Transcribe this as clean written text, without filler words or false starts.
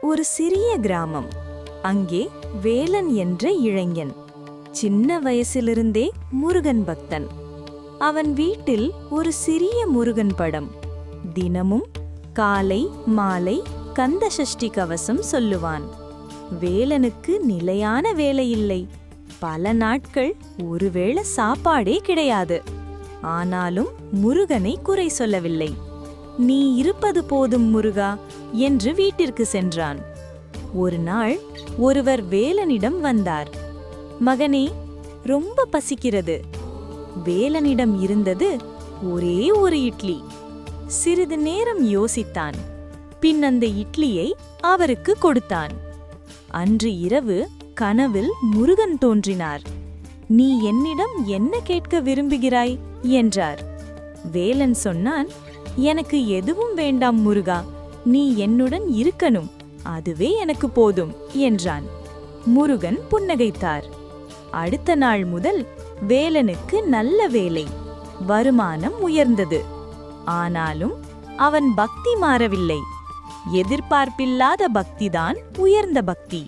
ஒரு சிறிய கிராமம். அங்கே வேலன் என்ற இளைஞன். சின்ன வயசிலிருந்தே முருகன் பக்தன். அவன் வீட்டில் ஒரு சிறிய முருகன் படம். தினமும் காலை மாலை கந்த சஷ்டி கவசம் சொல்லுவான். வேலனுக்கு நிலையான வேலை இல்லை. பல நாட்கள் ஒருவேளை சாப்பாடே கிடையாது. ஆனாலும் முருகனை குறை சொல்லவில்லை. நீ இருப்பது போதும் முருகா என்று வீட்டிற்கு சென்றான். ஒரு நாள் ஒருவர் வேலனிடம் வந்தார். மகனே, ரொம்ப பசிக்கிறது. வேலனிடம் இருந்தது ஒரே ஒரு இட்லி. சிறிது நேரம் யோசித்தான். பின் அந்த இட்லியை அவருக்கு கொடுத்தான். அன்று இரவு கனவில் முருகன் தோன்றினார். நீ என்னிடம் என்ன கேட்க விரும்புகிறாய் என்றார். வேலன் சொன்னான், எனக்கு எதுவும் வேண்டாம் முருகா, நீ என்னுடன் இருக்கணும், அதுவே எனக்கு போதும் என்றான். முருகன் புன்னகைத்தார். அடுத்த நாள் முதல் வேலனுக்கு நல்ல வேலை, வருமானம் உயர்ந்தது. ஆனாலும் அவன் பக்தி மாறவில்லை. எதிர்பார்ப்பில்லாத பக்திதான் உயர்ந்த பக்தி.